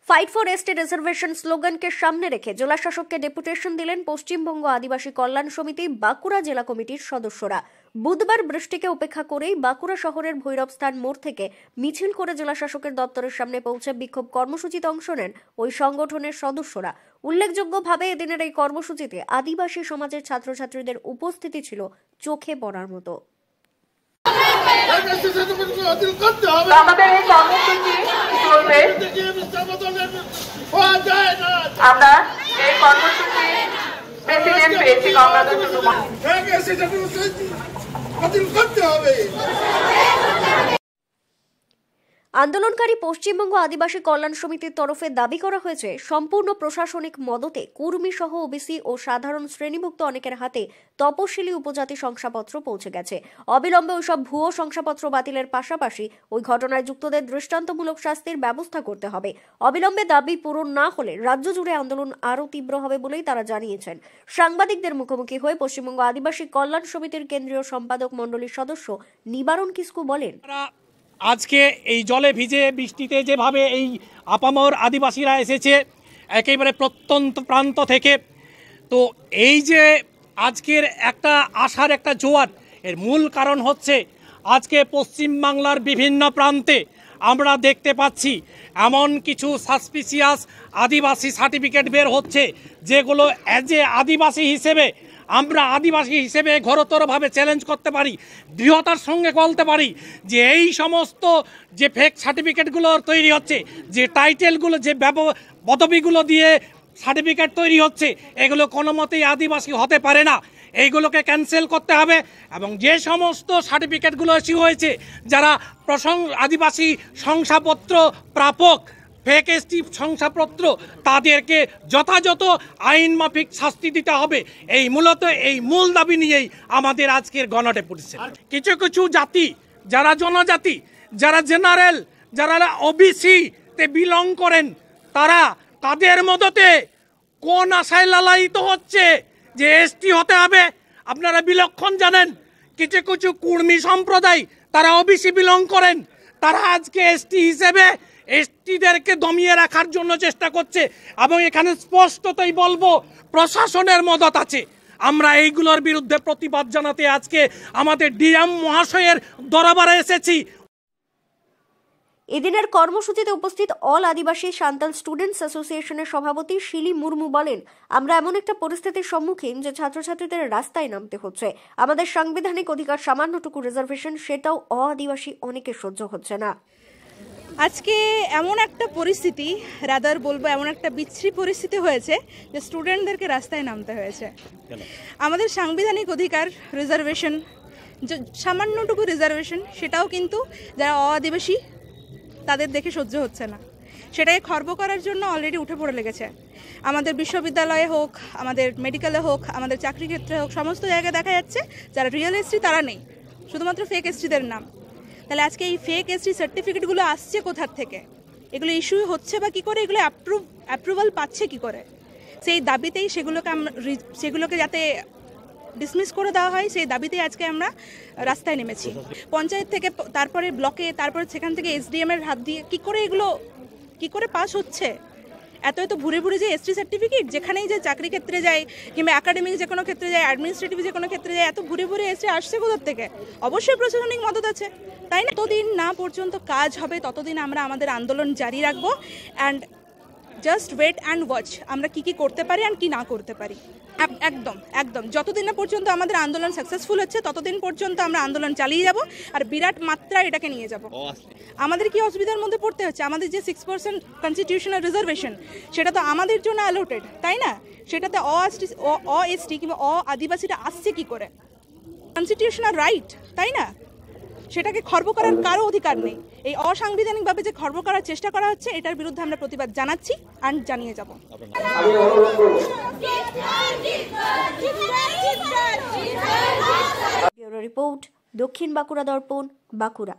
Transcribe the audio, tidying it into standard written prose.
Fight for ST reservation স্লোগানকে সামনে রেখে জেলা শাসককে ডেপুটেশন দিলেন পশ্চিমবঙ্গ আদিবাসী কল্যাণ সমিতি বাঁকুড়া জেলা কমিটির সদস্যরা। বুধবার বৃষ্টিকে উপেক্ষা করেই বাঁকুড়া শহরের ভৈরবস্থান মোড় থেকে মিছিল করে জেলা শাসকের দপ্তরের সামনে পৌঁছে বিক্ষোভ কর্মসূচিতে অংশ নেন ওই সংগঠনের সদস্যরা। উল্লেখযোগ্যভাবে এদিনের এই কর্মসূচিতে আদিবাসী সমাজের ছাত্রছাত্রীদের উপস্থিতি ছিল চোখে পড়ার মতো। আমাদের এই কর্মসূচি চলবে। আমরা এই কর্মসূচি প্রেসিডেন্ট পেয়েছি গঙ্গাধর আন্দোলনকারী পশ্চিমবঙ্গ আদিবাসী কল্যাণ সমিতির তরফে দাবি করা হয়েছে সম্পূর্ণ প্রশাসনিক মদতে কুর্মী সহ ওবিসি ও সাধারণ শ্রেণীভুক্ত অনেকের হাতে তপশিলি উপজাতি শংসাপত্র পৌঁছে গেছে। অবিলম্বে ওইসব ভুয়ো শংসাপত্র বাতিলের পাশাপাশি ওই ঘটনায় যুক্তদের দৃষ্টান্তমূলক শাস্তির ব্যবস্থা করতে হবে। অবিলম্বে দাবি পূরণ না হলে রাজ্য জুড়ে আন্দোলন আরও তীব্র হবে বলেই তারা জানিয়েছেন। সাংবাদিকদের মুখোমুখি হয়ে পশ্চিমবঙ্গ আদিবাসী কল্যাণ সমিতির কেন্দ্রীয় সম্পাদক মণ্ডলীর সদস্য নিবারণ কিস্কু বলেন, আজকে এই জলে ভিজে বৃষ্টিতে যেভাবে এই আপামর আদিবাসীরা এসেছে একেবারে প্রত্যন্ত প্রান্ত থেকে, তো এই যে আজকের একটা আশার একটা জোয়ার, এর মূল কারণ হচ্ছে আজকে পশ্চিমবাংলার বিভিন্ন প্রান্তে আমরা দেখতে পাচ্ছি এমন কিছু সাসপিসিয়াস আদিবাসী সার্টিফিকেট বের হচ্ছে যেগুলো অ্যাজ এ আদিবাসী হিসেবে আমরা আদিবাসী হিসেবে ঘোরতরভাবে চ্যালেঞ্জ করতে পারি, দৃঢ়তার সঙ্গে বলতে পারি যে এই সমস্ত যে ফেক সার্টিফিকেটগুলো তৈরি হচ্ছে, যে টাইটেলগুলো, যে পদবিগুলো দিয়ে সার্টিফিকেট তৈরি হচ্ছে, এগুলো কোনো মতেই আদিবাসী হতে পারে না। এইগুলোকে ক্যান্সেল করতে হবে এবং যে সমস্ত সার্টিফিকেটগুলো ইস্যু হয়েছে যারা আদিবাসী শংসাপত্র প্রাপক, ফেক এসটি শংসাপত্র, তাদেরকে যথাযথ আইন মাফিক শাস্তি দিতে হবে। এই মূলত এই মূল দাবি নিয়েই আমাদের আজকের গণডেপুটেশন। কিছু কিছু জাতি, যারা জনজাতি, যারা জেনারেল, যারা ওবিসিতে বিলং করেন, তারা তাদের মদতে কোন আশায় লালায়িত হচ্ছে যে এসটি হতে হবে। আপনারা বিলক্ষণ জানেন কিছু কিছু কুর্মী সম্প্রদায়, তারা ওবিসি বিলং করেন, তারা আজকে এসটি হিসেবে এসটিদেরকে দমিয়ে রাখার জন্য চেষ্টা করছে এবং এখানে স্পষ্টতই বলবো প্রশাসনের মদত আছে। আমরা এইগুলোর বিরুদ্ধে প্রতিবাদ জানাতে আজকে আমাদের ডিএম মহাশয়ের দরবারে এসেছি। এদিনের কর্মসূচিতে উপস্থিত অল আদিবাসী সান্তাল স্টুডেন্টস অ্যাসোসিয়েশনের সভাপতি শিলি মুর্মু বলেন, আমরা এমন একটা পরিস্থিতির সম্মুখীন যে ছাত্রছাত্রীদের রাস্তায় নামতে হচ্ছে। আমাদের সাংবিধানিক অধিকার সামান্যটুকু রিজার্ভেশন, সেটাও আদিবাসী অনেকে সহ্য হচ্ছে না। আজকে এমন একটা পরিস্থিতি, রাদার বলবো এমন একটা বিচ্ছিরি পরিস্থিতি হয়েছে যে স্টুডেন্টদেরকে রাস্তায় নামতে হয়েছে। আমাদের সাংবিধানিক অধিকার রিজার্ভেশন, সামান্যটুকু রিজার্ভেশন, সেটাও কিন্তু যারা আদিবাসী তাদের দেখে সহ্য হচ্ছে না। সেটাকে খর্ব করার জন্য অলরেডি উঠে পড়ে লেগেছে। আমাদের বিশ্ববিদ্যালয়ে হোক, আমাদের মেডিকেলে হোক, আমাদের চাকরি ক্ষেত্রে হোক, সমস্ত জায়গায় দেখা যাচ্ছে যারা রিয়েল এসটি তারা নেই, শুধুমাত্র ফেক এসটিদের নাম। তাহলে আজকে এই ফেক এসটি সার্টিফিকেটগুলো আসছে কোথার থেকে, এগুলো ইস্যু হচ্ছে বা কী করে, এগুলো অ্যাপ্রুভাল পাচ্ছে কি করে, সেই দাবিতেই সেগুলোকে যাতে ডিসমিস করে দেওয়া হয়, সেই দাবিতেই আজকে আমরা রাস্তায় নেমেছি। পঞ্চায়েত থেকে, তারপরে ব্লকে, তারপরে সেখান থেকে এসডিএমের হাত দিয়ে কী করে পাস হচ্ছে। এত ভুরে ভুরে যে এসটি সার্টিফিকেট, যেখানেই যে চাকরি ক্ষেত্রে যায় কিংবা একাডেমিক যে কোনো ক্ষেত্রে যায়, অ্যাডমিনিস্ট্রেটিভ যে কোনো ক্ষেত্রে যায়, এত ভুরে ভুরে এসটি আসছে কোথার থেকে? অবশ্যই প্রশাসনিক মদত আছে, তাই না? ততদিন না পর্যন্ত কাজ হবে ততদিন আমরা আমাদের আন্দোলন জারি রাখবো। And just wait and watch আমরা কী করতে পারি অ্যান্ড কী না করতে পারি। একদম যতদিন না পর্যন্ত আমাদের আন্দোলন সাকসেসফুল হচ্ছে ততদিন পর্যন্ত আমরা আন্দোলন চালিয়ে যাব আর বিরাট মাত্রায় এটাকে নিয়ে যাব। আমাদের কি অসুবিধার মধ্যে পড়তে হচ্ছে? আমাদের যে 6% কনস্টিটিউশনাল রিজার্ভেশন, সেটা তো আমাদের জন্য অ্যালোটেড, তাই না? সেটাতে এসটি কিংবা আদিবাসীরা আসছে কি করে? কনস্টিটিউশনাল রাইট, তাই না? সেটাকে খর্ব করার কারো অধিকার নেই। এই অসাংবিধানিকভাবে যে খর্ব করার চেষ্টা করা হচ্ছে, এটার বিরুদ্ধে আমরা প্রতিবাদ জানাচ্ছি আর জানিয়ে যাব। রিপোর্ট, দক্ষিণ বাঁকুড়া দর্পণ, বাঁকুড়া।